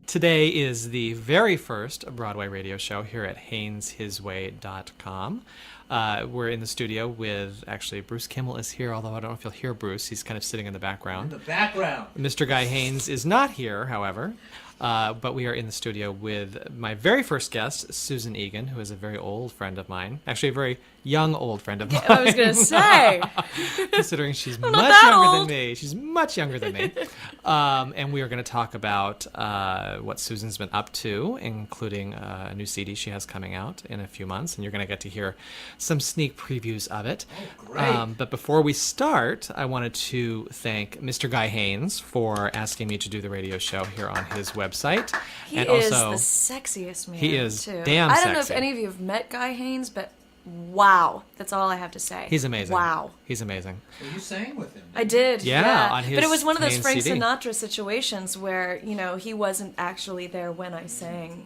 Today is the very first Broadway radio show here at HainesHisWay.com. We're in the studio with, actually, Bruce Kimmel is here, although I don't know if you'll hear Bruce. He's kind of sitting in the background. In the background. Mr. Guy Haines is not here, however. But we are in the studio with my very first guest, Susan Egan, who is a very old friend of mine. Actually, a very young old friend of mine. I was going to say. Considering she's I'm much not that younger old. than me. She's much younger than me. And we are going to talk about what Susan's been up to, including a new CD she has coming out in a few months. And you're going to get to hear some sneak previews of it. Oh, great. But before we start, I wanted to thank Mr. Guy Haines for asking me to do the radio show here on his website. He And is also, the sexiest man, he is too. damn I don't know if sexy. any of you have met Guy Haines, but wow. That's all I have to say. he's amazing. Wow. He's amazing. Well, you sang with him. I did, Yeah, on his but it was one of those main Frank CD. Sinatra situations where, he wasn't actually there when I sang,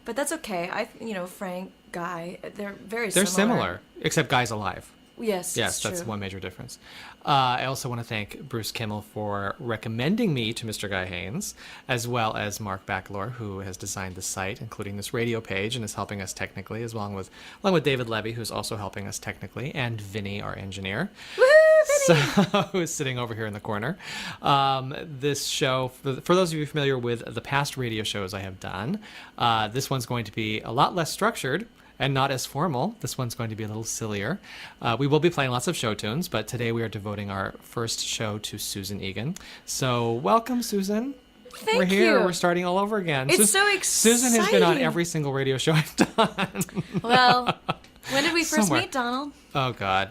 But that's okay. Frank, Guy, they're very They're similar. similar, except Guy's alive. Yes, Yes, it's that's true. one major difference. I also want to thank Bruce Kimmel for recommending me to Mr. Guy Haines, as well as Mark Backlor, who has designed the site, including this radio page, and is helping us technically, along with David Levy, who's also helping us technically, and Vinny, our engineer. So, who's sitting over here in the corner. This show, for those of you familiar with the past radio shows I have done, this one's going to be a lot less structured and not as formal. This one's going to be a little sillier. We will be playing lots of show tunes, but today we are devoting our first show to Susan Egan. So welcome, Susan. Thank We're here. you. We're starting all over again. It's so Susan has been on exciting. every single radio show I've done. Well, when did we first Somewhere. meet, Donald? Oh, God.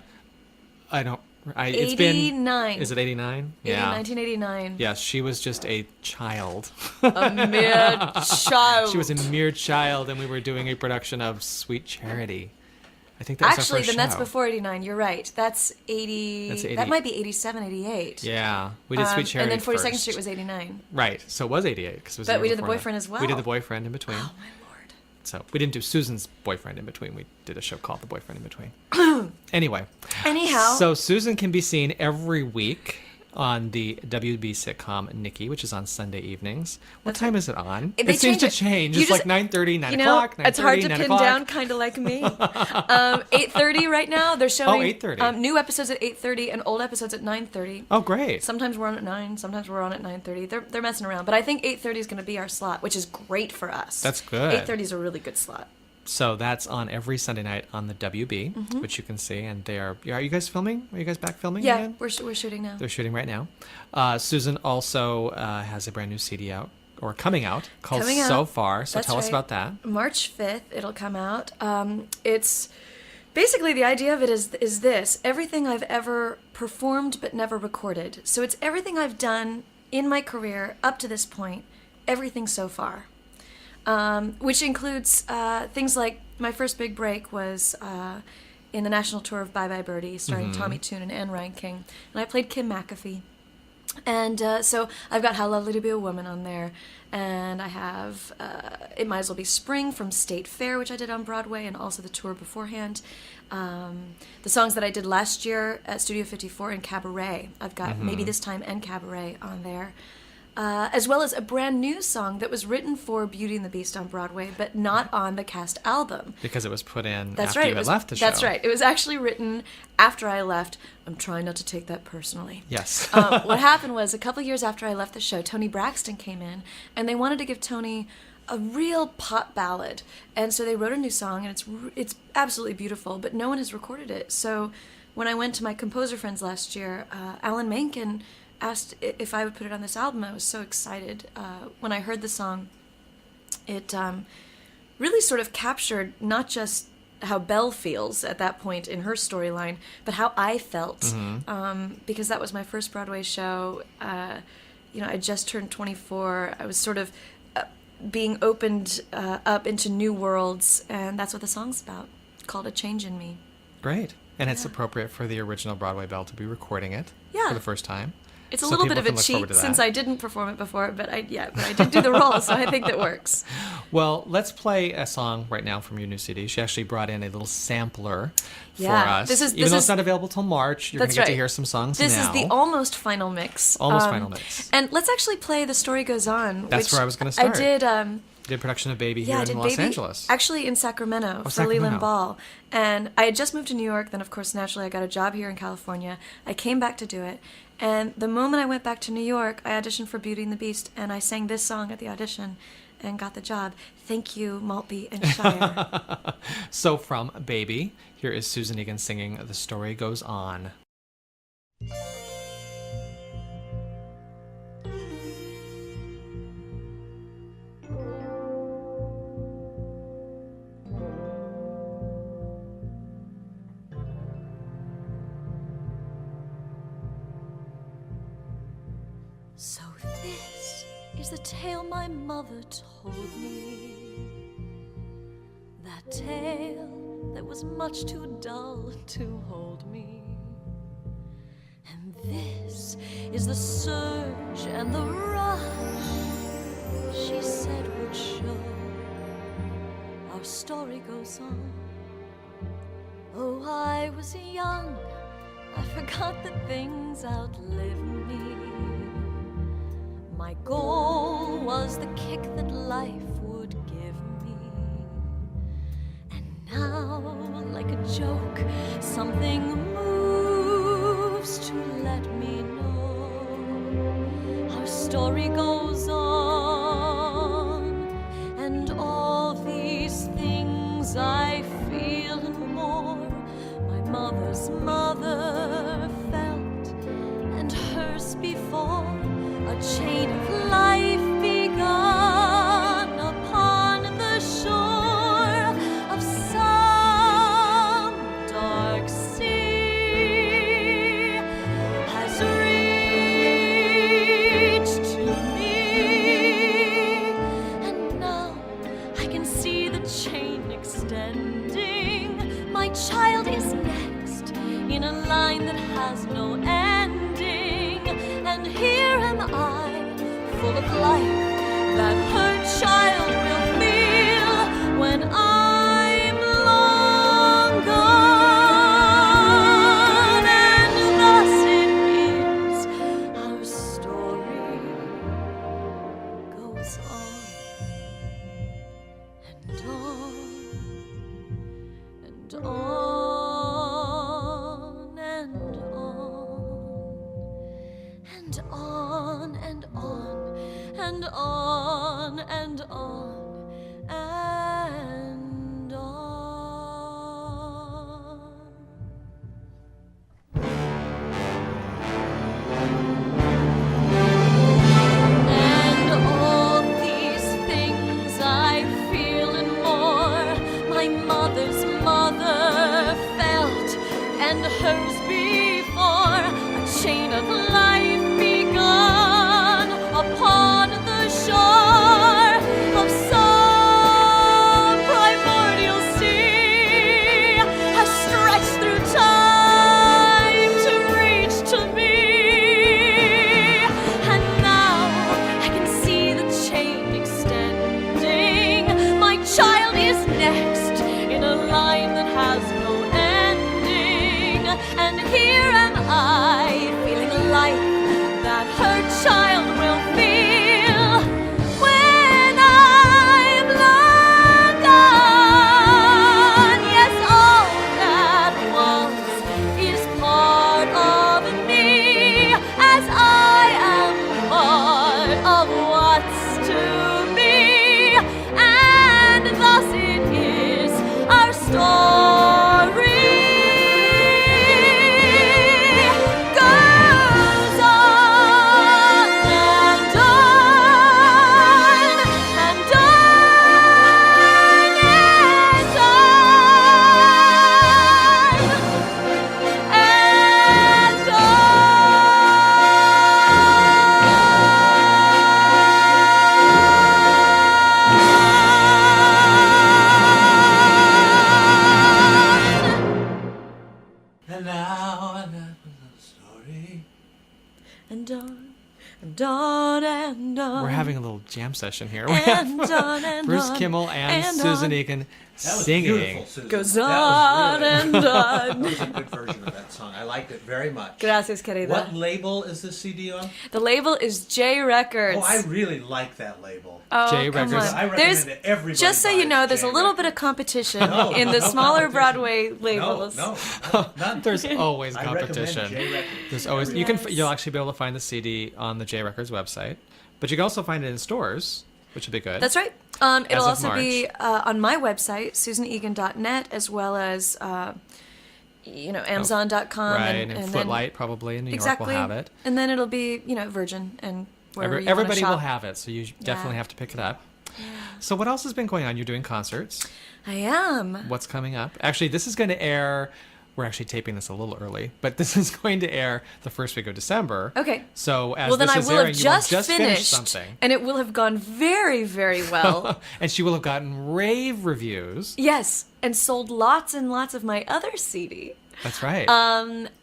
It's been... 89. Is it 89? 1989. Yes, she was just a child. A mere child. She was a mere child, and we were doing a production of Sweet Charity. I think that was our Actually, first then that's show. before 89. You're right. That's 80. That's 80. That might be 87, 88. Yeah, we did Sweet Charity And then 42nd first. Street was 89. Right, so it was 88. Cause it was But the year we did The before that. Boyfriend as well. We did The Boyfriend in between. Oh, my Lord. So we didn't do Susan's Boyfriend in between. We did a show called The Boyfriend in Between. Anyway. Anyhow. So Susan can be seen every week on the WB sitcom Nikki, which is on Sunday evenings. What time is it on? They It seems to change it. change. You It's just- like 9:30, 9 o'clock, 9:30, it's hard to 9 pin o'clock. down, kind of like me. 8:30 right now. They're showing 8:30. New episodes at 8:30 and old episodes at 9:30. Oh, great. Sometimes we're on at 9. Sometimes we're on at 9:30. They're messing around, but I think 8:30 is going to be our slot, which is great for us. That's good. 8:30 is a really good slot. So that's on every Sunday night on the WB, which you can see. And are you guys filming? Are you guys back filming Yeah, again? we're shooting now. They're shooting right now. Susan also has a brand new CD out, or coming out, called Coming out. So Far. So That's tell us right. about that. March 5th, it'll come out. It's basically, the idea of it is this: everything I've ever performed but never recorded. So it's everything I've done in my career up to this point, everything so far. Which includes things like my first big break was in the national tour of Bye Bye Birdie, starring Tommy Tune and Anne Reinking, and I played Kim McAfee. And so I've got How Lovely to Be a Woman on there, and I have It Might As Well Be Spring from State Fair, which I did on Broadway, and also the tour beforehand. The songs that I did last year at Studio 54 and Cabaret, I've got Maybe This Time and Cabaret on there. As well as a brand new song that was written for Beauty and the Beast on Broadway, but not on the cast album. Because it was put in That's after right. you had left the show. That's right. It was actually written after I left. I'm trying not to take that personally. Yes. What happened was, a couple years after I left the show, Toni Braxton came in, and they wanted to give Toni a real pop ballad. And so they wrote a new song, and it's absolutely beautiful, but no one has recorded it. So when I went to my composer friends last year, Alan Menken asked if I would put it on this album. I was so excited. When I heard the song, it really sort of captured not just how Belle feels at that point in her storyline, but how I felt, because that was my first Broadway show. I just turned 24. I was sort of being opened up into new worlds, and that's what the song's about, called A Change in Me. Great. And it's appropriate for the original Broadway Belle to be recording it for the first time. It's a So little bit people of a can look forward cheat to since that. I didn't perform it before, but I did do the role, so I think that works. Well, let's play a song right now from your new CD. She actually brought in a little sampler for Yeah, us. this is- Even this though is- it's not available till March, you're going That's to get to right. hear some songs This now. is the almost final mix. Almost final mix. And let's actually play The Story Goes On. That's which where I was gonna start. I did. Did production of Baby Yeah, here I in did Los Baby, Angeles. actually in Sacramento for Sacramento. Leland Ball. And I had just moved to New York, then of course naturally I got a job here in California. I came back to do it. And the moment I went back to New York, I auditioned for Beauty and the Beast and I sang this song at the audition and got the job. Thank you, Maltby and Shire. So from Baby, here is Susan Egan singing The Story Goes On. So this is the tale my mother told me. That tale that was much too dull to hold me. And this is the surge and the rush she said would show. Our story goes on. Oh, I was young, I forgot that things outlive me. My goal was the kick that life would give me. And now, like a joke, something moves to let me know. Our story goes on, and all these things I feel and more, my mother's mother felt, and hers before. A chain of life begun upon the shore of some dark sea has reached to me, and now I can see the chain extending. My child is next in a line that has no ending, and here am I, full of life that her child will feel when I'm long gone. And thus it is our story goes on and on and on and on and on and on and on and on. And all these things I feel and more, my mother's mother felt, and hers before. A chain of life begun upon the shore of some primordial sea has stretched through time to reach to me. And now I can see the chain extending. My child is next in a line that has no ending. And here am I, feeling a life that her child will feel when I'm long gone. Yes, all that was is part of me, as I am part of what's to be. And thus it is our story And on and on. We're having a little jam session here. And on and Bruce on. Kimmel and Susan on. Egan That was singing. beautiful, Susan. Goes That on was and really, on. That was a good version of that song. I liked it very much. Gracias, querida. What label is this CD on? The label is J Records. Oh, I really like that label. Oh, J come Records. on. I recommend it. Everybody just so you buys know, there's J a little bit of Records. competition No, in the no smaller competition. Broadway labels. No, none. There's always I recommend competition. J Records. There's always Yes. you'll actually be able to find the CD on the J Records website, but you can also find it in stores, which would be good. That's right. As It'll of also be on my website, susanegan.net, as well as Amazon.com. Right, and and then Footlight probably in New exactly, York will have it. and then it'll be Virgin and wherever you wanna Everybody shop. will have it, so you definitely have to pick it up. So what else has been going on? You're doing concerts. I am. What's coming up? Actually, this is going to air. We're actually taping this a little early, but this is going to air the first week of December. Okay. So as Well, then this I is will airing, have you will just just finished, something. and it will have gone very, very well. And she will have gotten rave reviews. Yes, and sold lots and lots of my other CD. That's right.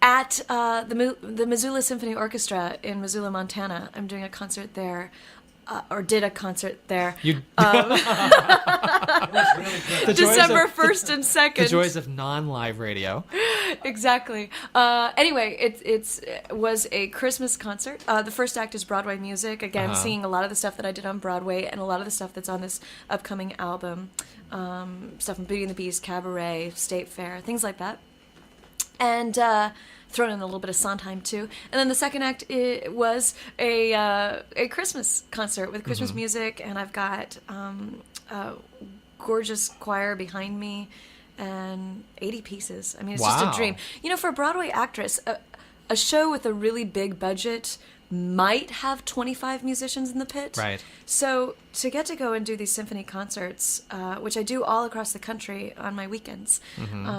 At the Missoula Symphony Orchestra in Missoula, Montana. I'm doing a concert there, or did a concert there. You, It was really good. the joys December of- 1st and 2nd. the joys of non-live radio. Exactly. Anyway, it was a Christmas concert. The first act is Broadway music. Again, singing a lot of the stuff that I did on Broadway and a lot of the stuff that's on this upcoming album. Stuff from Beauty and the Beast, Cabaret, State Fair, things like that. And thrown in a little bit of Sondheim too. And then the second act was a Christmas concert with Christmas music, and I've got a gorgeous choir behind me and 80 pieces. I mean, it's just Wow. a dream. For a Broadway actress, a show with a really big budget might have 25 musicians in the pit. Right. So to get to go and do these symphony concerts, which I do all across the country on my weekends,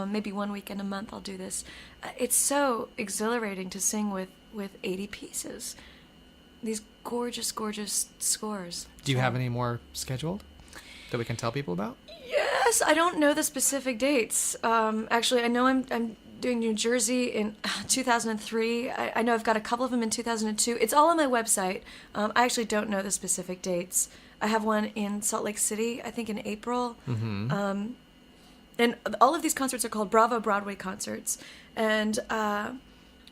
maybe one weekend a month I'll do this. It's so exhilarating to sing with 80 pieces. These gorgeous, gorgeous scores. Do you have any more scheduled that we can tell people about? Yes, I don't know the specific dates. Actually, I know I'm doing New Jersey in 2003. I know I've got a couple of them in 2002. It's all on my website. I actually don't know the specific dates. I have one in Salt Lake City, I think in April. And all of these concerts are called Bravo Broadway concerts. And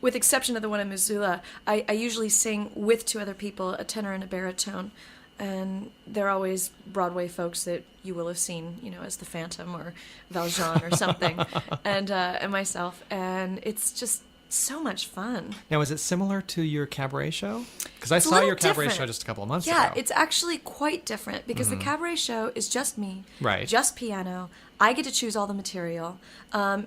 with exception of the one in Missoula, I usually sing with two other people, a tenor and a baritone. And they're always Broadway folks that you will have seen, as the Phantom or Valjean or something, and myself. And it's just so much fun. Now, is it similar to your cabaret show? Because I It's a saw little your cabaret different. show just a couple of months Yeah, ago. it's actually quite different because the cabaret show is just me, Right. just piano. I get to choose all the material.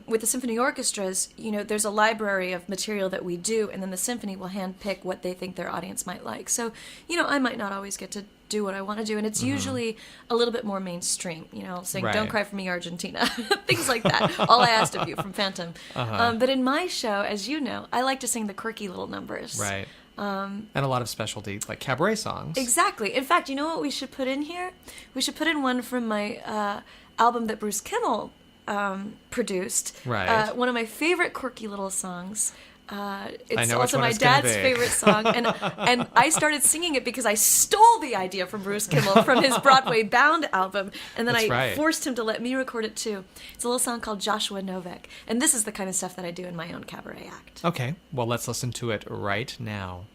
With the symphony orchestras, there's a library of material that we do, and then the symphony will handpick what they think their audience might like. So, I might not always get to do what I want to do, and it's usually a little bit more mainstream. Saying Right. "Don't Cry for Me, Argentina," things like that. All I asked of you from Phantom. But in my show, as you know, I like to sing the quirky little numbers. Right. And a lot of specialty, like cabaret songs. Exactly. In fact, you know what we should put in here? We should put in one from my album that Bruce Kimmel produced. Right. One of my favorite quirky little songs. It's know which also one my it's gonna dad's be. favorite song, and I started singing it because I stole the idea from Bruce Kimmel from his Broadway Bound album, and then That's I right. forced him to let me record it too. It's a little song called Joshua Novak, and this is the kind of stuff that I do in my own cabaret act. Okay, well, let's listen to it right now.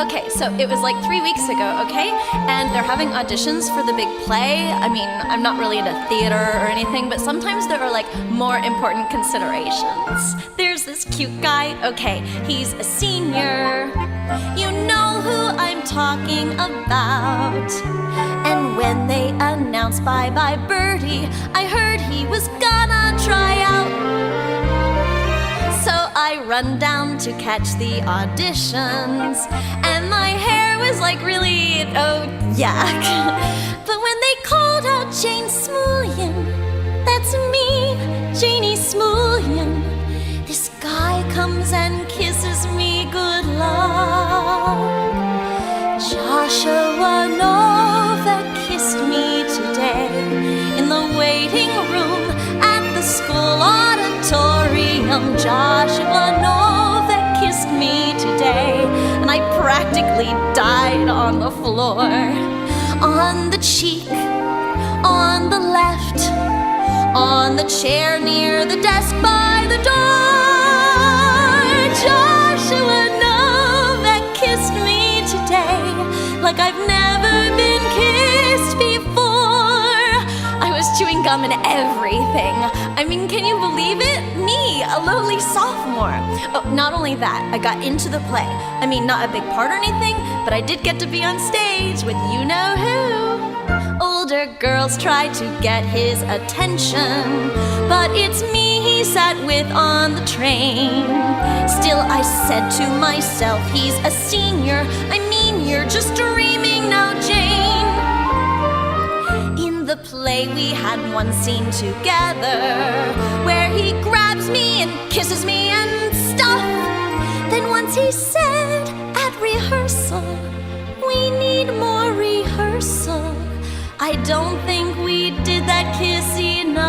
Okay, so it was like 3 weeks ago, okay? And they're having auditions for the big play. I mean, I'm not really into theater or anything, but sometimes there are like more important considerations. There's this cute guy, okay, he's a senior. You know who I'm talking about. And when they announced Bye Bye Birdie, I heard he was gonna try out. So I run down to catch the auditions, and my hair was like really, oh yuck. But when they called out Jane Smulyan, that's me, Janie Smulyan, this guy comes and kisses me good luck. Joshua Novak kissed me today in the waiting room at the school auditorium. Joshua Novak kissed me today, and I practically died on the floor. On the cheek, on the left, on the chair near the desk by the door. Joshua Novak kissed me today like I've never been kissed before. I was chewing gum and everything. I mean, can you believe it? Me, a lowly sophomore. Oh, not only that, I got into the play. I mean, not a big part or anything, but I did get to be on stage with you-know-who. Older girls tried to get his attention, but it's me he sat with on the train. Still, I said to myself, he's a senior. I mean, you're just dreaming now, Jane. In the play, we had one scene together where he grabs me and kisses me and stuff. Then once he said at rehearsal, we need more rehearsal. I don't think we did that kiss enough.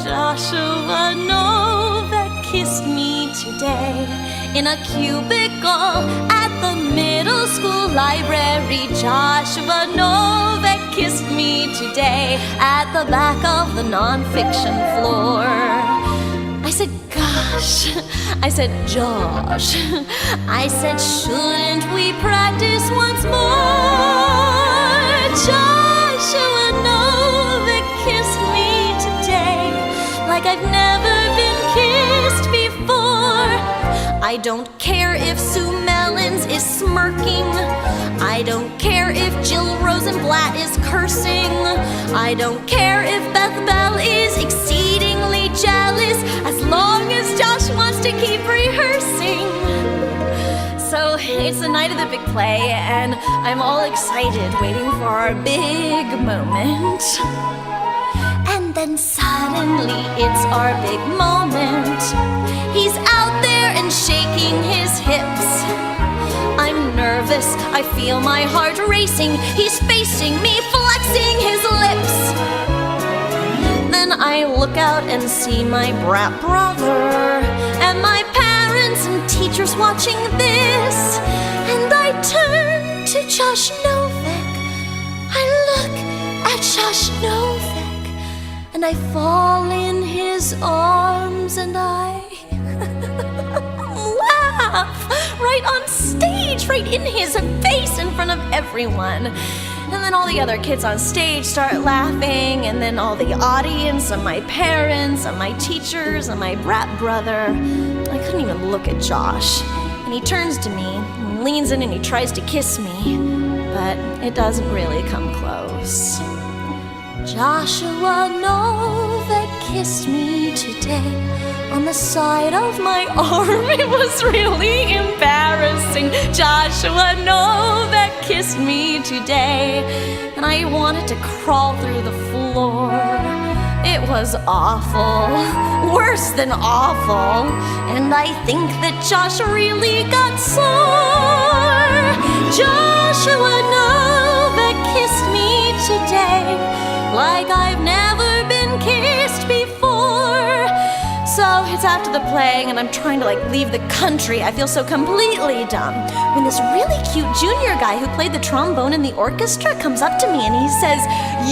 Joshua Novak kissed me today in a cubicle at the middle school library. Joshua Novak kissed me today at the back of the nonfiction floor. I said, gosh. I said, Josh. I said, shouldn't we practice once more? Joshua Novak kissed me today like I've never been kissed before. I don't care if Sue Mellons is smirking. I don't care if Jill Rosenblatt is cursing. I don't care if Beth Bell is exceedingly jealous, as long as Josh wants to keep rehearsing. So it's the night of the big play, and I'm all excited, waiting for our big moment. And then suddenly it's our big moment. He's out there and shaking his hips. I'm nervous, I feel my heart racing. He's facing me, flexing his lips. Then I look out and see my brat brother and my parents and teachers watching this. And I turn to Josh Novak. I look at Josh Novak and I fall in his arms and I laugh right on stage, right in his face in front of everyone. And then all the other kids on stage start laughing, and then all the audience and my parents and my teachers and my brat brother. I couldn't even look at Josh. And he turns to me and leans in and he tries to kiss me, but it doesn't really come close. Joshua Novak kissed me today on the side of my arm. It was really embarrassing. Joshua Novak kissed me today, and I wanted to crawl through the floor. It was awful, worse than awful, and I think that Josh really got sore. Joshua Novak kissed me today like I've never been kissed before. So it's after the play, and I'm trying to leave the country. I feel so completely dumb when this really cute junior guy who played the trombone in the orchestra comes up to me and he says,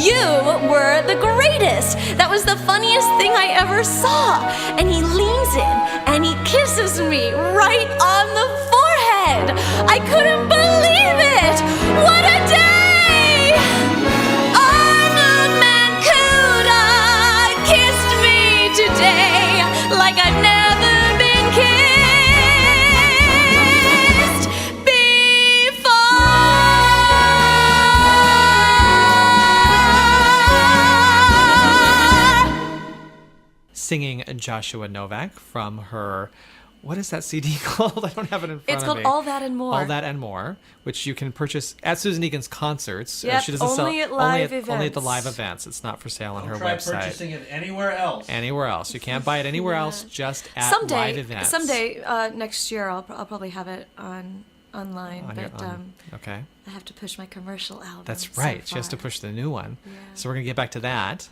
"You were the greatest. That was the funniest thing I ever saw." And he leans in and he kisses me right on the forehead. I couldn't believe it. What a day! Today, like I've never been kissed before. Singing Joshua Novak from her, what is that CD called? I don't have it in front of me. It's called All That and More. All That and More, which you can purchase at Susan Egan's concerts. Yep, She doesn't only sell at live only at the events. live events. It's not for sale on her Try website. purchasing it anywhere else. Anywhere else. You can't buy it anywhere else, just at live events. Someday next year, I'll probably have it online. On but your, okay. I have to push my commercial album. That's so right. She has to far. push the new one. Yeah. So we're going to get back to that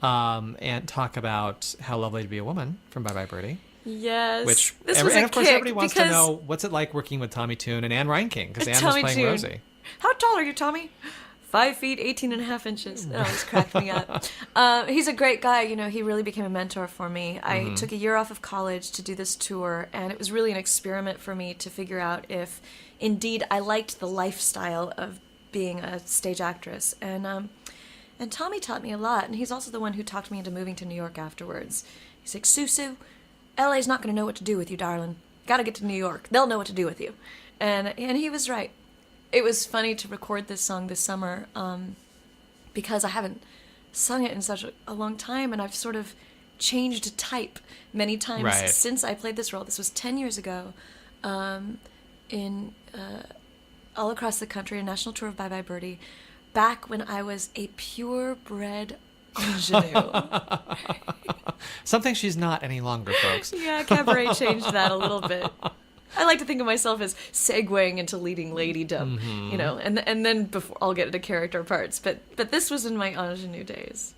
and talk about How Lovely to Be a Woman from Bye Bye Birdie. Yes. Which this was a and of course kick everybody wants to because- know what's it like working with Tommy Tune and Anne Reinking, because Anne was Tommy playing Tune. Rosie. How tall are you, Tommy? 5 feet, 18 and a half inches. That always cracked me up. He's a great guy. You know, he really became a mentor for me. I took a year off of college to do this tour, and it was really an experiment for me to figure out if, indeed, I liked the lifestyle of being a stage actress. And Tommy taught me a lot, and he's also the one who talked me into moving to New York afterwards. He's like, Susu, LA's not going to know what to do with you, darling. Got to get to New York. They'll know what to do with you. And he was right. It was funny to record this song this summer because I haven't sung it in such a long time, and I've sort of changed type many times Right. since I played this role. This was 10 years ago in all across the country, a national tour of Bye Bye Birdie, back when I was a purebred ingenue. Something she's not any longer, folks. Yeah, cabaret changed that a little bit. I like to think of myself as segueing into leading ladydom, you know, and then before I'll get into character parts. But this was in my ingenue days.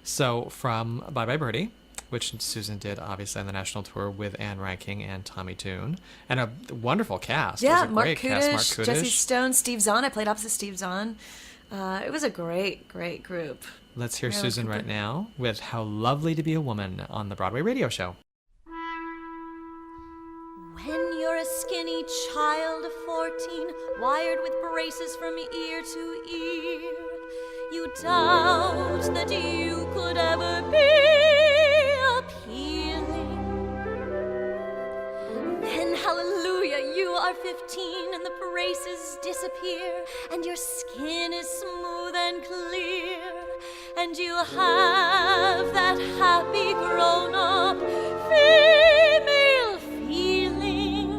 So from Bye Bye Birdie, which Susan did obviously on the national tour with Anne Reinking and Tommy Tune, and a wonderful cast. Yeah, it was a Mark great cast. Mark Kudish, Kudish. Jesse Stone, Steve Zahn. I played opposite Steve Zahn. It was a great group. Let's hear Marilyn Susan Cooper. right now with How Lovely to Be a Woman on the Broadway radio show. When you're a skinny child of 14, wired with braces from ear to ear, you doubt that you could ever be appealing. Then, hallelujah, you are 15 and the braces disappear, and your skin is smooth and clear, and you have that happy grown-up female feeling.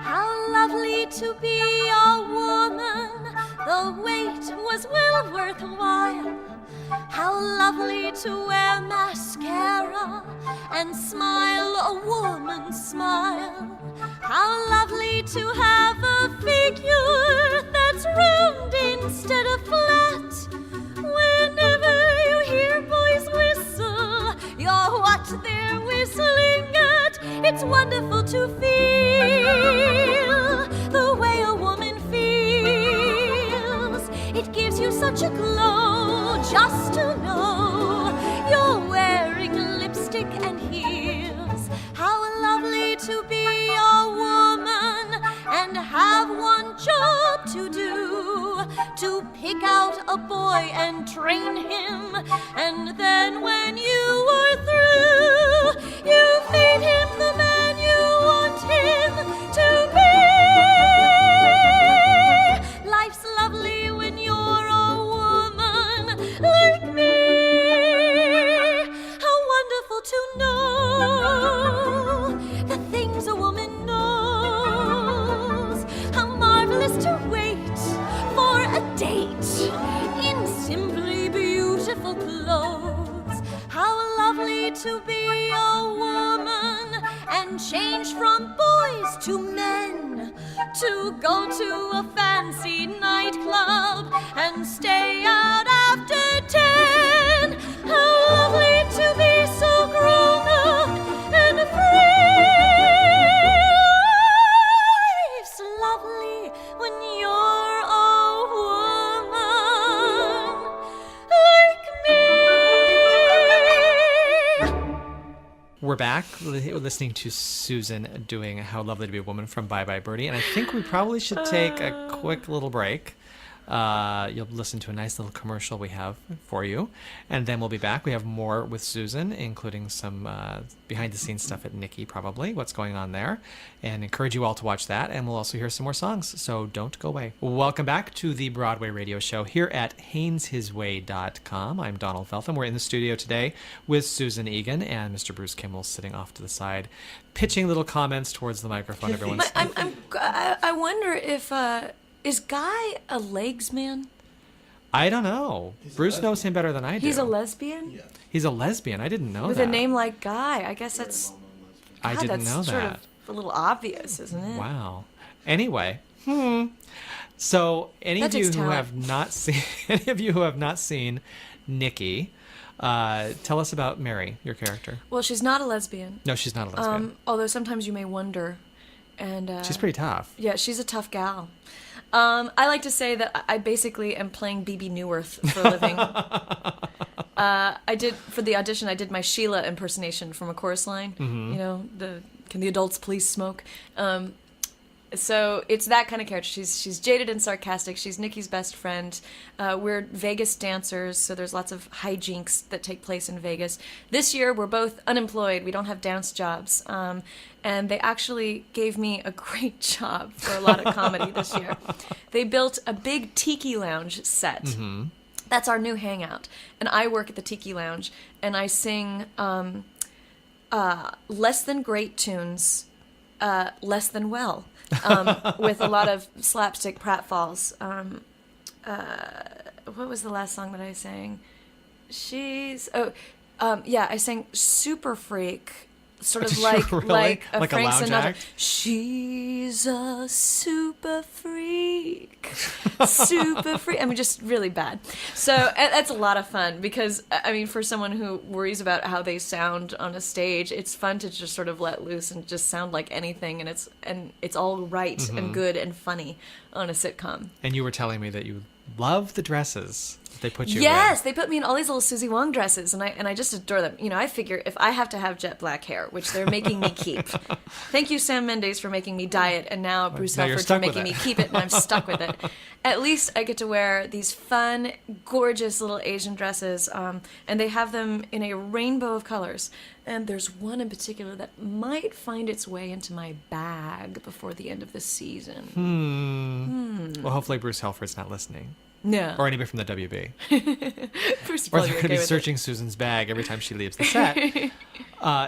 How lovely to be a woman, the wait was well worthwhile. How lovely to wear mascara and smile a woman's smile. How lovely to have a figure that's round instead of flat. Whenever you hear boys whistle, you're what they're whistling at. It's wonderful to feel the way a woman feels. It gives you such a glow just to know you're wearing lipstick and heels. How lovely to be a woman and have one job to do, to pick out a boy and train him, and then when you are through, you feed him the man you want him to be. Life's lovely when you're a woman like me. How wonderful to know the things a woman knows. How marvelous to wait for a date in simply beautiful clothes. How lovely to be a woman and change from boys to men, to go to a fancy nightclub and stay out after 10. How lovely to be so grown up and free. Life's lovely when you're a woman like me. We're back listening to Susan doing How Lovely to Be a Woman from Bye Bye Birdie, and I think we probably should take a quick little break. You'll listen to a nice little commercial we have for you, and then we'll be back. We have more with Susan, including some behind-the-scenes stuff at Nikki, probably, what's going on there, and encourage you all to watch that, and we'll also hear some more songs, so don't go away. Welcome back to the Broadway radio show here at HainesHisWay.com. I'm Donald Feltham. We're in the studio today with Susan Egan and Mr. Bruce Kimmel sitting off to the side, pitching little comments towards the microphone. Everyone's I wonder if is Guy a legs man? I don't know. Bruce knows him better than I do. He's a lesbian Yeah. He's a lesbian. I didn't know with that. a name like Guy. I guess that's I God, didn't that's know sort that. of a little obvious, isn't it? Wow. Anyway, So any That of you takes who talent. have not seen Nikki, tell us about Mary, your character. Well, she's not a lesbian. No, she's not a lesbian. Although sometimes you may wonder. And She's pretty tough. yeah, she's a tough gal. I like to say that I basically am playing BB Newirth for a living. For the audition, I did my Sheila impersonation from A Chorus Line. Mm-hmm. You know, can the adults please smoke? So it's that kind of character. She's jaded and sarcastic. She's Nikki's best friend. We're Vegas dancers, so there's lots of hijinks that take place in Vegas. This year, we're both unemployed. We don't have dance jobs. And they actually gave me a great job for a lot of comedy this year. They built a big tiki lounge set. Mm-hmm. That's our new hangout. And I work at the tiki lounge, and I sing less than great tunes, less than well. With a lot of slapstick pratfalls. What was the last song that I sang? I sang Super Freak, sort of like Really? like a Like a Frank lounge Sinatra. act? She's a super freak, super freak. I mean, just really bad. So that's a lot of fun because I mean, for someone who worries about how they sound on a stage, it's fun to just sort of let loose and just sound like anything, and it's all right and good and funny on a sitcom. And you were telling me that you love the dresses they put you Yes, they put me in all these little Susie Wong dresses, and I just adore them. You know, I figure if I have to have jet black hair, which they're making me keep. Thank you, Sam Mendes, for making me dye it, and now Bruce Now you're Helford for stuck with making it. me keep it, and I'm stuck with it. At least I get to wear these fun, gorgeous little Asian dresses, and they have them in a rainbow of colors. And there's one in particular that might find its way into my bag before the end of the season. Well, hopefully Bruce Helford's not listening. No. Or anybody from the WB. Bruce Or probably they're going okay to be with it. searching Susan's bag every time she leaves the set.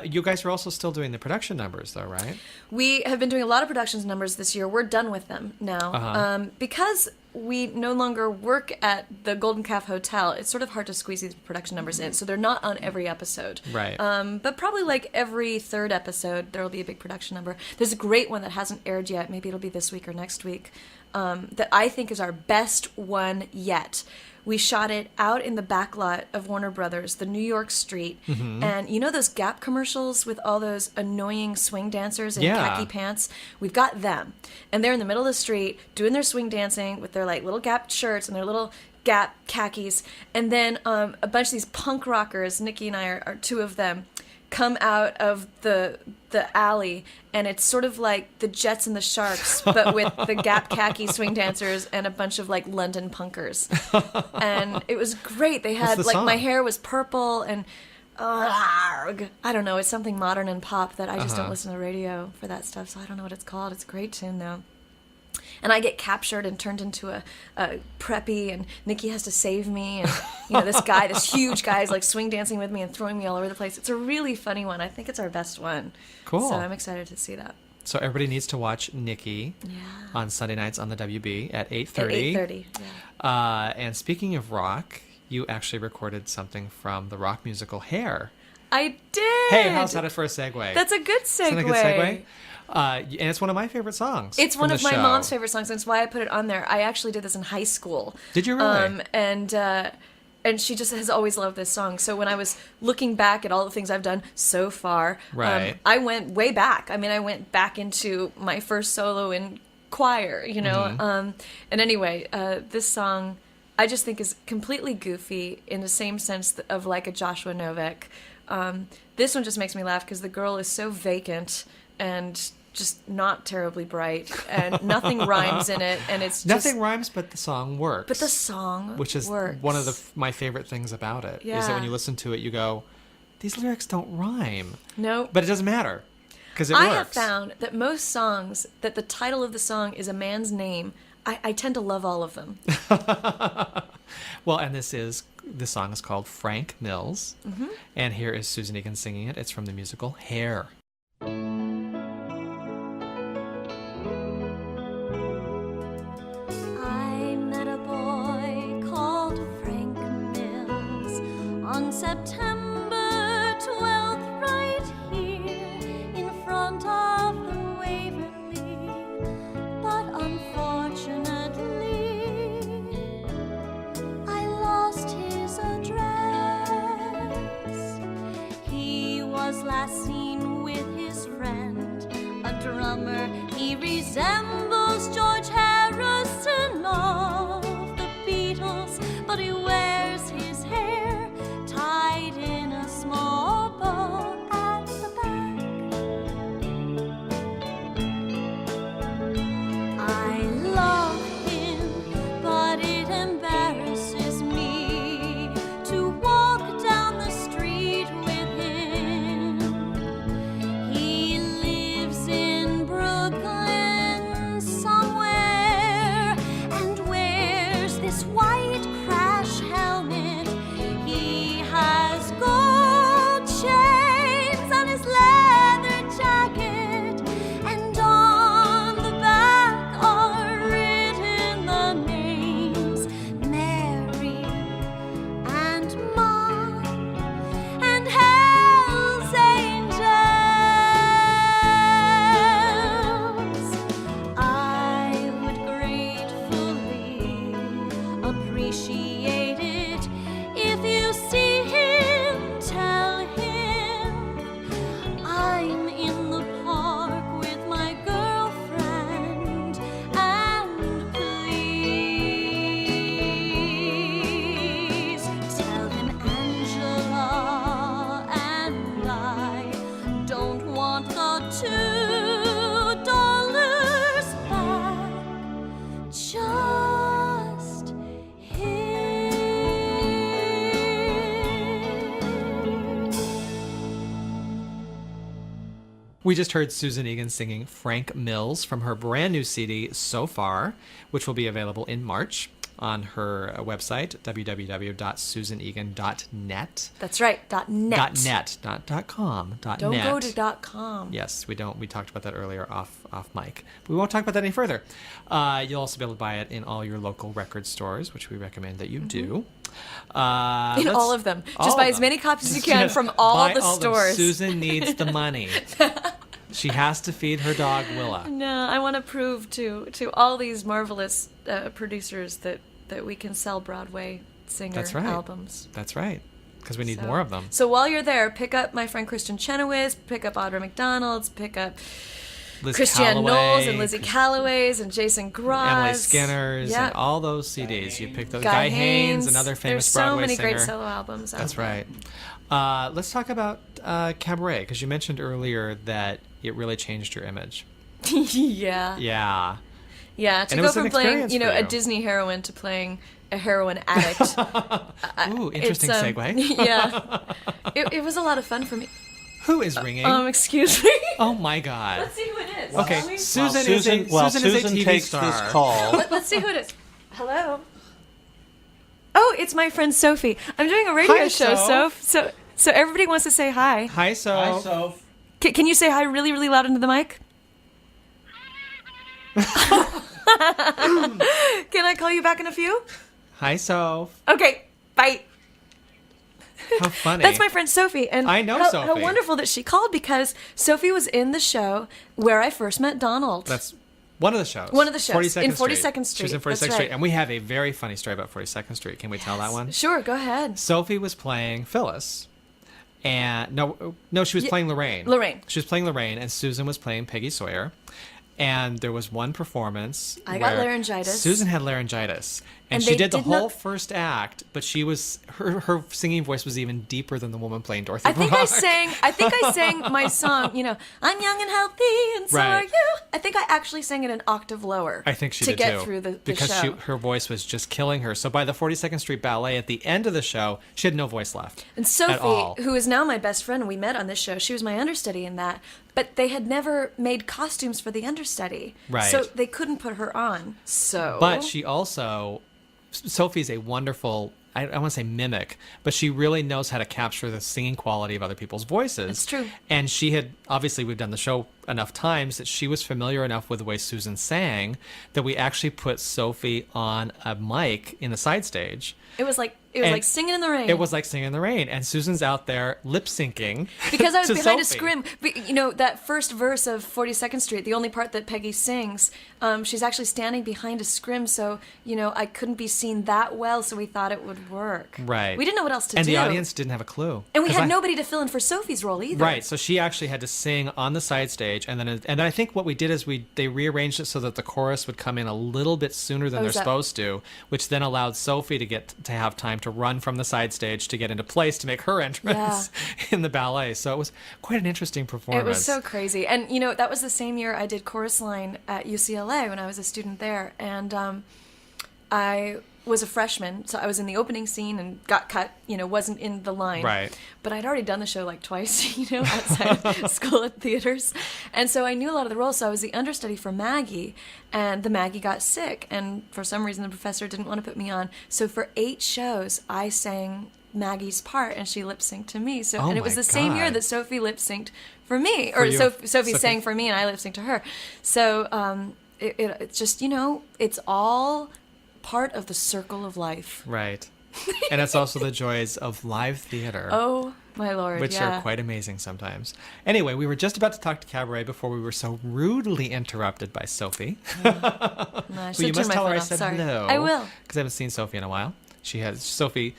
You guys are also still doing the production numbers, though, right? We have been doing a lot of productions numbers this year. We're done with them now. Uh-huh. Because we no longer work at the Golden Calf Hotel, it's sort of hard to squeeze these production numbers in. So they're not on every episode. Right. But probably like every third episode, there will be a big production number. There's a great one that hasn't aired yet. Maybe it'll be this week or next week. That I think is our best one yet. We shot it out in the back lot of Warner Brothers, the New York street. And you know those Gap commercials with all those annoying swing dancers in Yeah. khaki pants? We've got them. And they're in the middle of the street doing their swing dancing with their like little Gap shirts and their little Gap khakis. And then a bunch of these punk rockers, Nikki and I are two of them, come out of the alley, and it's sort of like the Jets and the Sharks, but with the Gap khaki swing dancers and a bunch of like London punkers. And it was great. They had the like my song? hair was purple and I don't know. It's something modern and pop that I just don't listen to the radio for that stuff. So I don't know what it's called. It's a great tune though. And I get captured and turned into a preppy, and Nikki has to save me. And you know, this huge guy is like swing dancing with me and throwing me all over the place. It's a really funny one. I think it's our best one. Cool. So I'm excited to see that. So everybody needs to watch Nikki on Sunday nights on the WB at 8:30. At 8:30. Yeah. And speaking of rock, you actually recorded something from the rock musical Hair. I did. Hey, how's that for a segue? That's a good segue. Isn't that a good segue? And it's one of my favorite songs. It's from one the of my show. mom's favorite songs, and it's why I put it on there. I actually did this in high school. Did you really? And she just has always loved this song. So when I was looking back at all the things I've done so far, Right. I went way back. I mean, I went back into my first solo in choir, you know. Mm-hmm. And anyway, this song I just think is completely goofy in the same sense of like a Joshua Novak. This one just makes me laugh because the girl is so vacant and just not terribly bright, and nothing rhymes in it, and it's just... Nothing rhymes, but the song works. But the song which is works. one of my favorite things about it. Is that Yeah. when you listen to it, you go, these lyrics don't rhyme. No. But it doesn't matter because it I works. have found that most songs that the title of the song is a man's name, I tend to love all of them. Well, and this song is called Frank Mills, and here is Susan Egan singing it. It's from the musical Hair. I met a boy called Frank Mills on September 12th, right here in front of the Waverly. But unfortunately, summer. He resembles George Harrison of the Beatles, but he wears his hair tied in a small bow at the back. I love him, but it embarrasses me to walk down the street with him. He lives in Brooklyn somewhere and wears this white crash helmet. He has gold chains on his leather jacket, and on the back are written the names Mary and Mom and Hell's Angels. I would gratefully appreciate it if you see him, tell him I'm in the park with my girlfriend, and please tell him Angela and I don't want the $2 back, just him. We just heard Susan Egan singing Frank Mills from her brand new CD, So Far, which will be available in March on her website, www.susanegan.net. That's right. .net. .net, not .com. Don't .net. go to .com. Yes, we don't. We talked about that earlier off mic. We won't talk about that any further. You'll also be able to buy it in all your local record stores, which we recommend that you do. In Let's- all of them. all Just of buy as them. many copies as you Just can from all buy the of them. stores. Susan needs the money. She has to feed her dog Willa. No, I want to prove to all these marvelous producers that we can sell Broadway singer That's right. albums. That's right. Because we need So- more of them. So while you're there, pick up my friend Christian Chenoweth, pick up Audra McDonald's, pick up Liz Christiane Calloway, Knowles and Lizzie Calloway's and Jason Graz. Emily Skinner's, Yeah. and all those CDs. You pick those. Guy Guy Haynes, Haynes, another famous There's Broadway so many singer. great solo albums out That's there. right. Let's talk about Cabaret, because you mentioned earlier that it really changed your image. Yeah. Yeah. Yeah, to And it go was an from playing, experience a for you. Disney heroine to playing a heroin addict. Ooh, interesting it's, segue. Yeah. It was a lot of fun for me. Who is ringing? Excuse me. Oh my God. Let's see who it is. Okay, Shall we? Susan Susan is a TV takes star. this call. Let's see who it is. Hello. Oh, it's my friend Sophie. I'm doing a radio Hi, show, Soph. So everybody wants to say hi. Hi, so. Hi, Soph. Can you say hi really, really loud into the mic? Can I call you back in a few? Hi, Soph. Okay, bye. How funny. That's my friend Sophie, and I know how Sophie. wonderful that she called, because Sophie was in the show where I first met Donald. That's one of the shows. One of the shows, 42nd in Street. 42nd She was in Street, 42nd that's Street. right. And we have a very funny story about 42nd Street. Can we tell that one? Sure, go ahead. Sophie was playing Phyllis. And no, she was playing Lorraine. Lorraine. She was playing Lorraine, and Susan was playing Peggy Sawyer. And there was one performance. I got where laryngitis. Susan had laryngitis. And And she they did the did whole not- first act, but she was her singing voice was even deeper than the woman playing Dorothy I think Brock. I sang my song, I'm young and healthy, and so Right. are you. I think I actually sang it an octave lower. I think she to did get too. through the because show. her voice was just killing her. So by the 42nd Street Ballet, at the end of the show, she had no voice left. And at all. Sophie, who is now my best friend, and we met on this show, she was my understudy in that. But they had never made costumes for the understudy. Right. So they couldn't put her on. So. But she also, Sophie's a wonderful, I want to say mimic, but she really knows how to capture the singing quality of other people's voices. It's true. And she had, obviously we've done the show enough times that she was familiar enough with the way Susan sang that we actually put Sophie on a mic in the side stage. It was like And like singing in the rain. It was like singing in the rain. And Susan's out there lip syncing. Because I was to behind a Sophie. scrim. But, that first verse of 42nd Street, the only part that Peggy sings, she's actually standing behind a scrim, so, I couldn't be seen that well, so we thought it would work. Right. We didn't know what else to And do. the audience didn't have a clue. And we 'Cause had nobody to fill in for Sophie's role either. Right, so she actually had to sing on the side stage stage, and then I think what we did is they rearranged it so that the chorus would come in a little bit sooner than they're supposed to, which then allowed Sophie to have time to run from the side stage to get into place to make her entrance in the ballet. So it was quite an interesting performance. It was so crazy. And, that was the same year I did chorus line at UCLA when I was a student there. And I was a freshman, so I was in the opening scene and got cut, wasn't in the line. Right. But I'd already done the show like twice, outside school at theaters. And so I knew a lot of the roles, so I was the understudy for Maggie, and the Maggie got sick, and for some reason the professor didn't want to put me on. So for 8 shows, I sang Maggie's part, and she lip-synced to me. So, and it was the same year that Sophie lip-synced for me, or Sophie sang for me, and I lip-synced to her. So it's just, it's all part of the circle of life. Right. And it's also the joys of live theater. Oh, my Lord, which are quite amazing sometimes. Anyway, we were just about to talk to Cabaret before we were so rudely interrupted by Sophie. No, I Who you must tell her I off. said Sorry. hello. I will. Because I haven't seen Sophie in a while. Sophie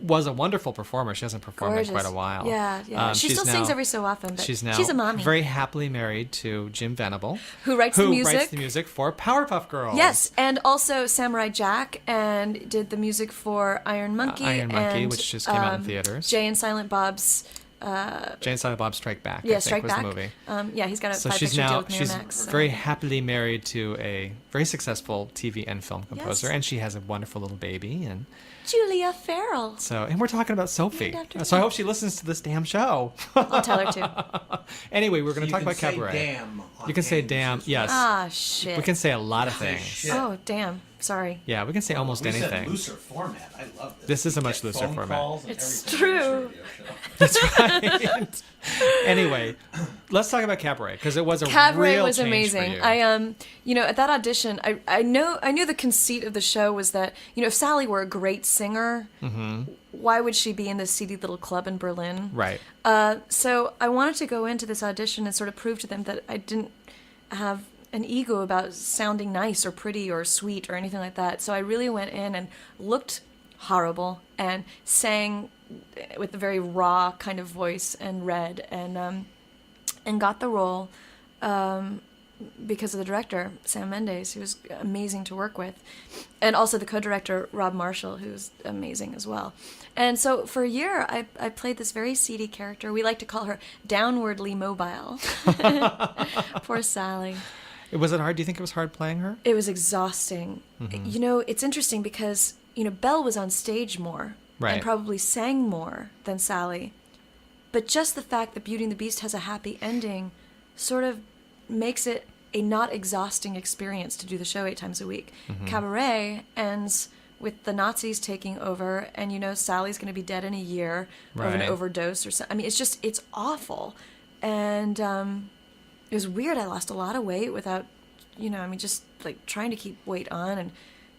was a wonderful performer. She hasn't performed in quite a while. Yeah. She still sings every so often, but she's a mommy. Very happily married to Jim Venable, who writes the music for Powerpuff Girls. Yes, and also Samurai Jack, and did the music for Iron Monkey, which just came out in theaters. Jay and Silent Bob's Strike Back. Yeah, I think Strike was Back. The movie. He's got a So 5-picture deal with Miramax. She's very happily married to a very successful TV and film composer, and she has a wonderful little baby. And Julia Farrell. and we're talking about Sophie. So I hope she listens to this damn show. I'll tell her to. Anyway, we're going to talk about Cabaret. Damn You can say damn, yes. Ah, shit. We can say a lot of things. Shit. Oh, damn. Sorry. Yeah, we can say almost we anything. said looser format. I love this. This is a We much get looser phone format. calls and It's everything on true. this radio show. That's right. Anyway, let's talk about Cabaret, because it was a Cabaret real was change amazing. for you. At that audition, I knew the conceit of the show was that, if Sally were a great singer, why would she be in this seedy little club in Berlin? Right. So I wanted to go into this audition and sort of prove to them that I didn't have an ego about sounding nice or pretty or sweet or anything like that. So I really went in and looked horrible and sang with a very raw kind of voice and read and got the role because of the director, Sam Mendes, who was amazing to work with, and also the co-director, Rob Marshall, who's amazing as well. And so for a year, I played this very seedy character. We like to call her downwardly mobile. Poor Sally. Was it hard? Do you think it was hard playing her? It was exhausting. It's interesting because, Belle was on stage more and probably sang more than Sally. But just the fact that Beauty and the Beast has a happy ending sort of makes it a not exhausting experience to do the show 8 times a week. Cabaret ends with the Nazis taking over, and Sally's going to be dead in a year of an overdose or something. I mean, it's awful. And it was weird. I lost a lot of weight without, just like trying to keep weight on, and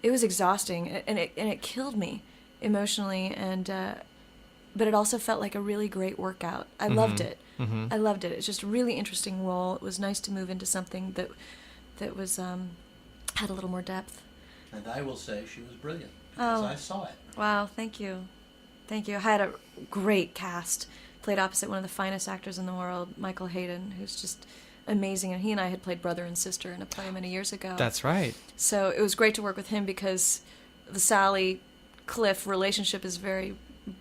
it was exhausting, and it killed me emotionally, and but it also felt like a really great workout. I loved it. I loved it. It's just a really interesting role. It was nice to move into something that was had a little more depth. And I will say she was brilliant because I saw it. Wow, thank you. I had a great cast. Played opposite one of the finest actors in the world, Michael Hayden, who's just amazing. And he and I had played brother and sister in a play many years ago. That's right. So it was great to work with him because the Sally Cliff relationship is very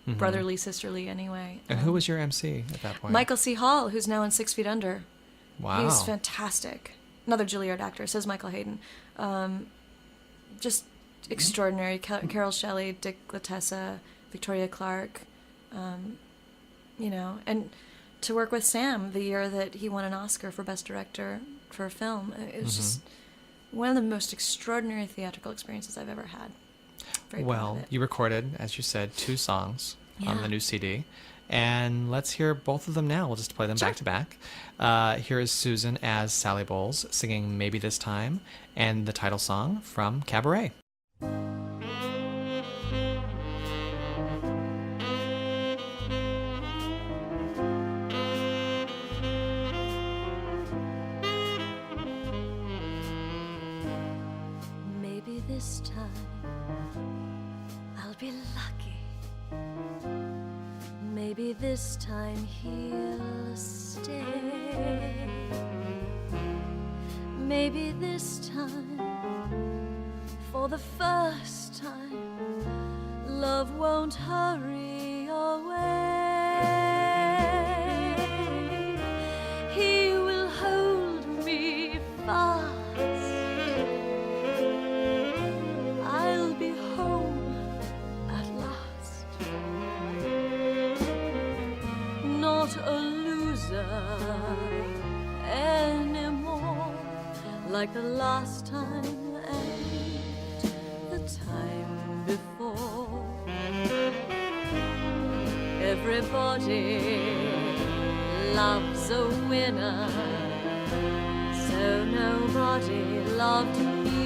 brotherly, sisterly anyway. And who was your MC at that point? Michael C. Hall, who's now on 6 Feet Under. Wow. He's fantastic. Another Juilliard actor, says Michael Hayden. Just extraordinary. Carol Shelley, Dick Latessa, Victoria Clark, and to work with Sam the year that he won an Oscar for Best Director for a film. It was just one of the most extraordinary theatrical experiences I've ever had. Very proud of it. You recorded, as you said, 2 songs on the new CD. And let's hear both of them now. We'll just play them back to back. Here is Susan as Sally Bowles singing Maybe This Time, and the title song from Cabaret. Maybe this time I'll be lucky. Maybe this time he'll stay. maybe this time, for the first time, love won't hurry away. He will hold me fast. I'll be home at last. Not a loser anymore, like the last time and the time before. Everybody loves a winner, so nobody loved me.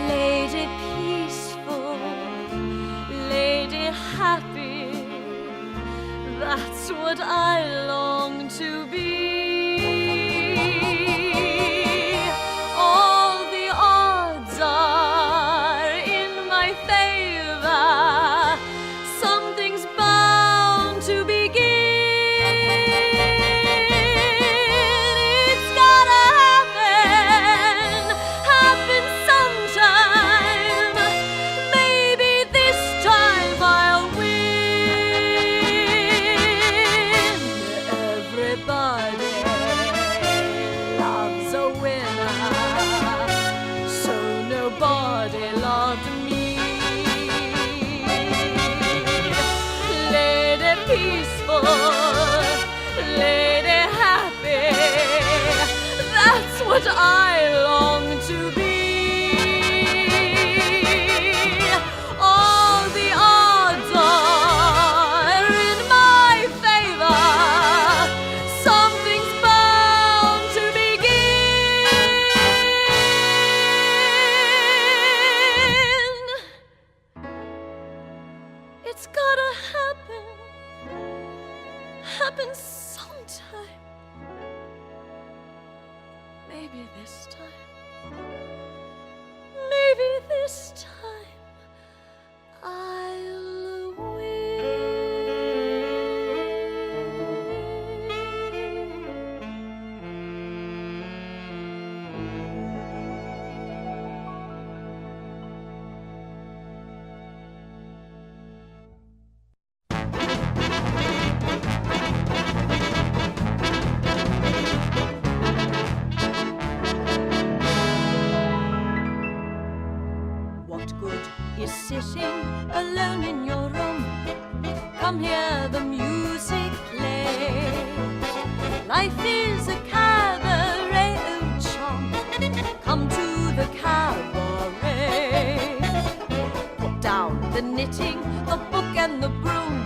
Lady peaceful, lady happy, that's what I long to be. All the odds are in my favor. Something's bound to begin. It's gotta happen sometime. Maybe this time I'll win. Everybody loves a winner, so nobody loved me. Lady peaceful, lady happy, that's what I long to be. All the odds are in my favor. Something's bound to begin. It's gotta happen sometime. Maybe this time. Maybe this time I'll win. What good is sitting alone in your room? Come hear the music play. Life is a cabaret, oh chum. Come to the cabaret. Put down the knitting, the book and the broom.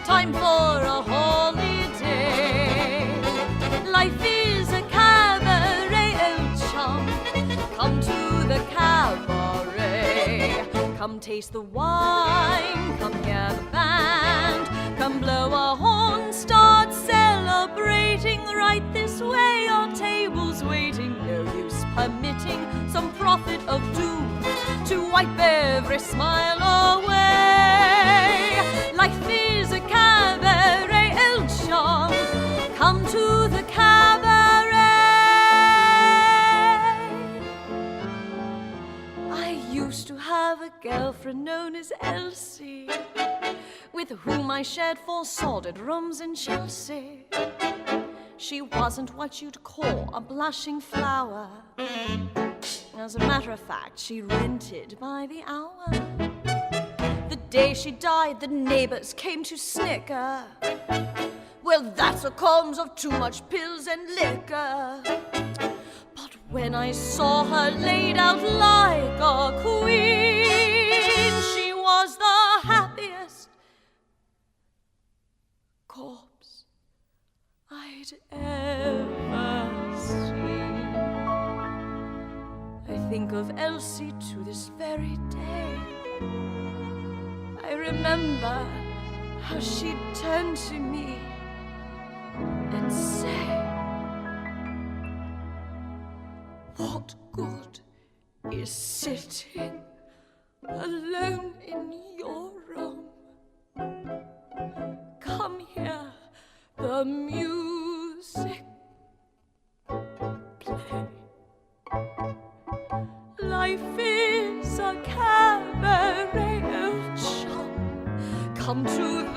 Time for a holiday. Life is a cabaret, oh chum. Come to the cabaret. Come taste the wine, come hear the band, come blow a horn, start celebrating. Right this way, our table's waiting. No use permitting some prophet of doom to wipe every smile away. Life is a cabaret, El Chum. Come to the cabaret. I used to have a girlfriend known as Elsie, with whom I shared 4 sordid rooms in Chelsea. She wasn't what you'd call a blushing flower. As a matter of fact, she rented by the hour. The day she died, the neighbors came to snicker. Well, that's a cause of too much pills and liquor. But when I saw her laid out like a queen, she was the happiest corpse I'd ever seen. I think of Elsie to this very day. I remember how she'd turn to me and say, what good is sitting alone in your room? Come here, the music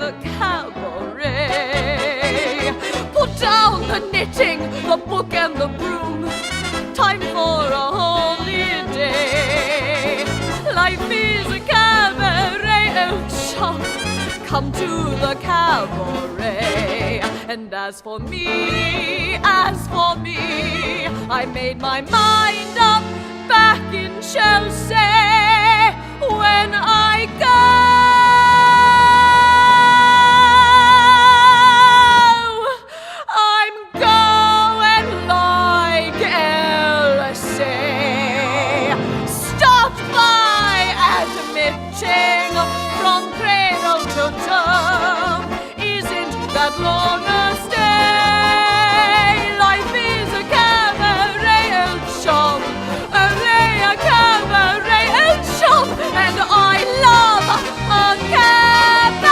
the cabaret. Put down the knitting, the book and the broom. Time for a holiday. Life is a cabaret, oh chum. Come to the cabaret. And as for me, I made my mind up back in Chelsea. When I go, I'm going like Elsie. Stop by admitting from cradle to tomb. Isn't that long a stay? Life is a cabaret, oh chum. A cabaret, oh chum. And I love a cabaret.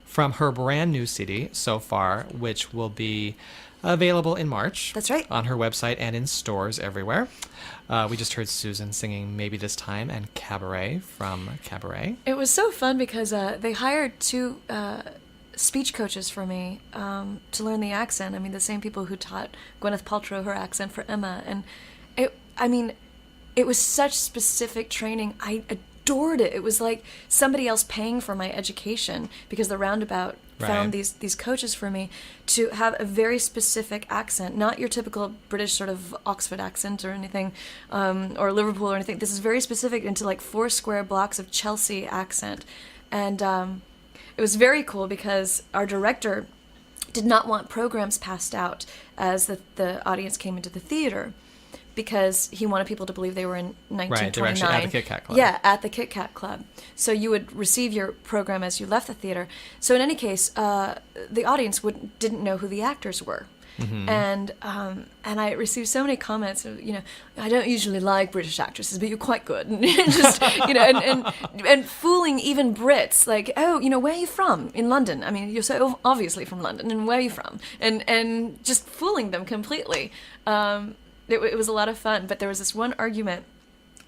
From her brand new CD, So Far, which will be available in March. That's right. On her website and in stores everywhere. We just heard Susan singing Maybe This Time and Cabaret from Cabaret. It was so fun because they hired two speech coaches for me to learn the accent. I mean, the same people who taught Gwyneth Paltrow her accent for Emma. And it was such specific training. I adored it. It was like somebody else paying for my education because the Roundabout found these coaches for me to have a very specific accent, not your typical British sort of Oxford accent or anything, or Liverpool or anything. This is very specific into like 4 square blocks of Chelsea accent. And it was very cool because our director did not want programs passed out as the audience came into the theater, because he wanted people to believe they were in 1929. Right, they were actually at the Kit Kat Club. Yeah, at the Kit Kat Club. So you would receive your program as you left the theater. So in any case, the audience didn't know who the actors were. Mm-hmm. And I received so many comments of, I don't usually like British actresses, but you're quite good. And just, and fooling even Brits, like, oh, where are you from? In London. I mean, you're so obviously from London, and where are you from? And just fooling them completely. It was a lot of fun, but there was this one argument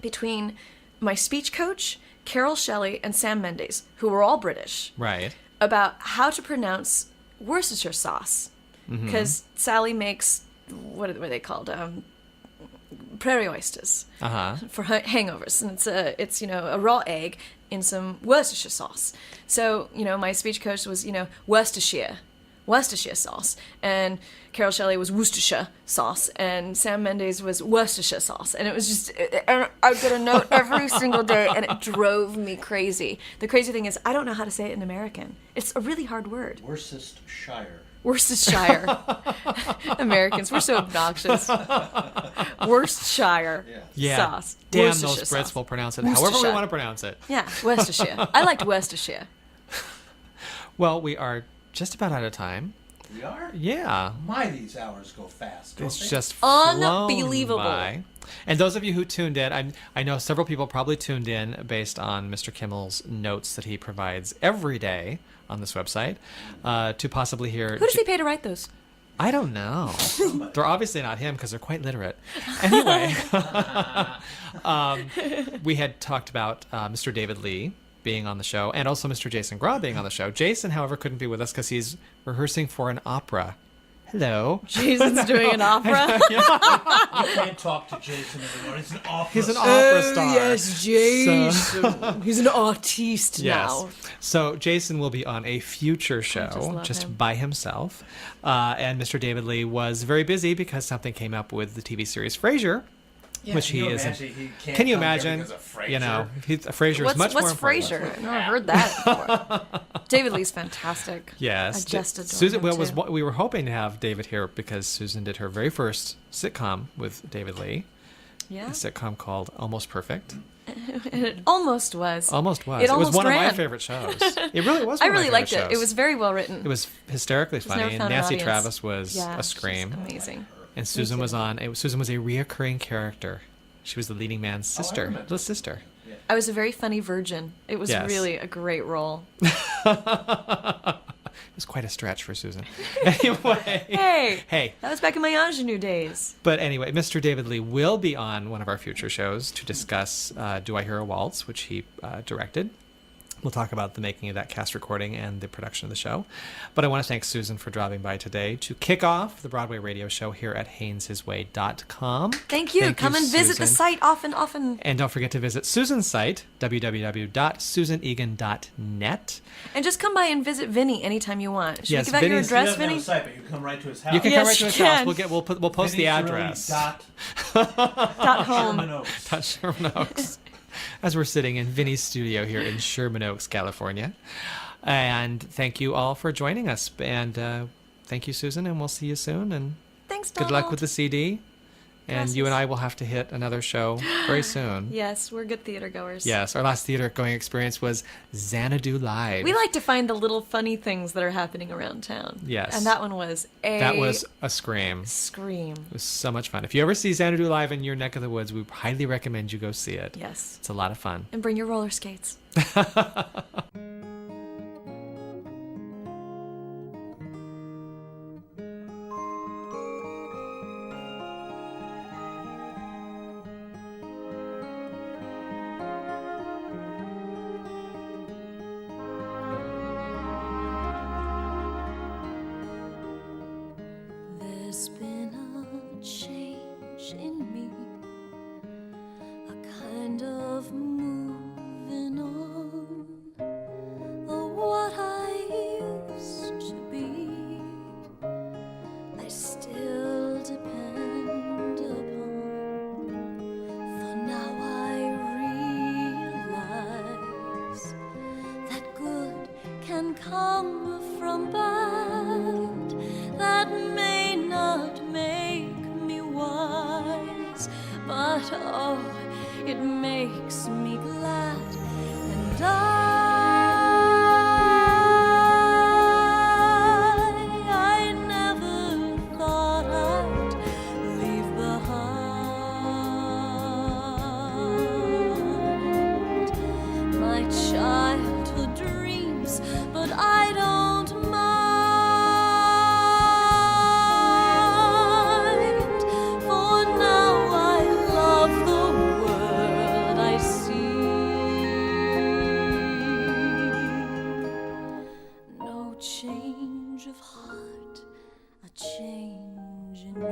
between my speech coach, Carol Shelley, and Sam Mendes, who were all British, Right. about how to pronounce Worcestershire sauce. Because Sally makes, what are they called? Prairie oysters for hangovers. And it's a raw egg in some Worcestershire sauce. So, my speech coach was, Worcestershire sauce, and Carol Shelley was Worcestershire sauce, and Sam Mendes was Worcestershire sauce, and it was just, and I get a note every single day, and it drove me crazy. The crazy thing is, I don't know how to say it in American. It's a really hard word. Worcestershire. Worcestershire. Americans, we're so obnoxious. Worcestershire sauce. Damn, Worcestershire those Brits sauce. will pronounce it however we want to pronounce it. Yeah, Worcestershire. I liked Worcestershire. Well, we are just about out of time. We are? Yeah. My, these hours go fast. Don't It's they? just Unbelievable. flown by. And those of you who tuned in, I know several people probably tuned in based on Mr. Kimmel's notes that he provides every day on this website to possibly hear... Who does he pay to write those? I don't know. They're obviously not him because they're quite literate. Anyway, we had talked about Mr. David Lee being on the show and also Mr. Jason Graw being on the show. Jason, however, couldn't be with us because he's rehearsing for an opera. Hello. Jason's doing an opera? You can't talk to Jason anymore. He's an opera He's an star. opera star. Yes, Jason. He's an artiste now. So Jason will be on a future just show love just him. by himself. And Mr. David Lee was very busy because something came up with the TV series Frasier. Which he is. Can you imagine? Frasier is much more What's important. Frasier? I've never heard that before. David Lee's fantastic. Yes. I just adore Susan, him, well, too. we were hoping to have David here because Susan did her very first sitcom with David Lee. Yeah. A sitcom called Almost Perfect. And it almost was. Almost was. It It was almost one of ran. my favorite shows. It really was one I of my really favorite liked shows. it. It was very well written. It was hysterically Just never funny. found an Nancy audience. Travis was Yeah, a she's scream. amazing. And Susan was on. Susan was a reoccurring character. She was the leading man's sister, remember. little sister. I was a very funny virgin. It was Yes. really a great role. was quite a stretch for Susan. Anyway. Hey, that was back in my ingenue days. But anyway, Mr. David Lee will be on one of our future shows to discuss Do I Hear a Waltz, which he directed. We'll talk about the making of that cast recording and the production of the show. But I want to thank Susan for dropping by today to kick off the Broadway radio show here at HaynesHisWay.com. Thank you. Come and visit the site often. And don't forget to visit Susan's site, www.susanegan.net. And just come by and visit Vinny anytime you want. Should Yes, we give out your Vinny's- He address, doesn't have Vinny? a site, but you can come right to his house. You can Yes, come right to you his can. house. We'll post the address. .home. Sherman Oaks. As we're sitting in Vinny's studio here in Sherman Oaks, California. And thank you all for joining us. And thank you, Susan, and we'll see you soon. And Thanks, Donald. good luck with the CD. And Gracias. you and I will have to hit another show very soon. Yes, we're good theater goers. Yes, our last theater going experience was Xanadu Live. We like to find the little funny things that are happening around town. Yes. And that one was That was a scream. scream. It was so much fun. If you ever see Xanadu Live in your neck of the woods, we highly recommend you go see it. Yes. It's a lot of fun. And bring your roller skates. There's been a change in me, a kind of moving on. What I used to be, I still depend upon. For now I realize that good can come from bad, that may not make me wise, but oh, it makes me glad, and I never thought I'd leave behind my childhood dreams, but I don't mind, for now I love the world I see. No change of heart, a change in me.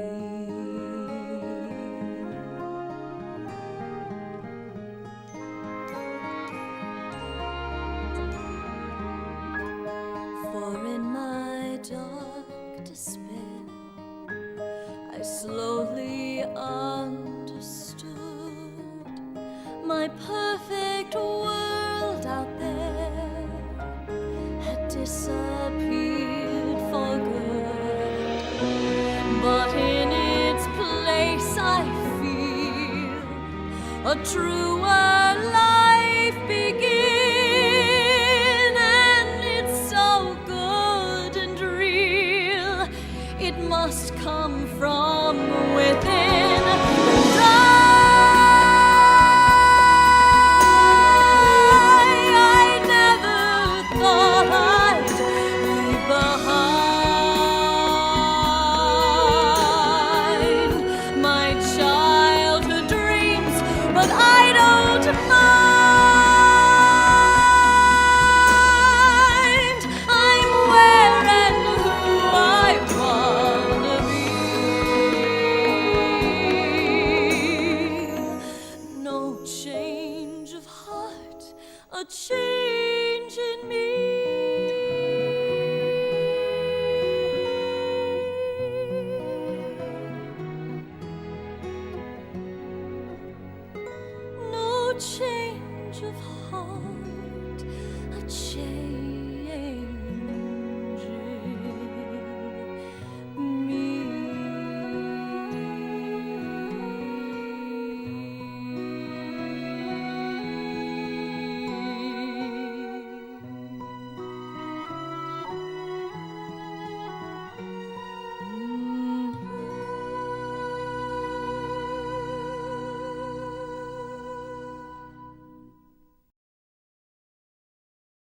For in my dark despair, I slowly understood my perfect world out there had disappeared for good. But in its place I feel a truer life begin, and it's so good and real, it must come from within. And I never thought I'd leave behind my childhood dreams, but I don't mind. I'm where and who I wanna be. No change of heart, a change in me. No change of heart,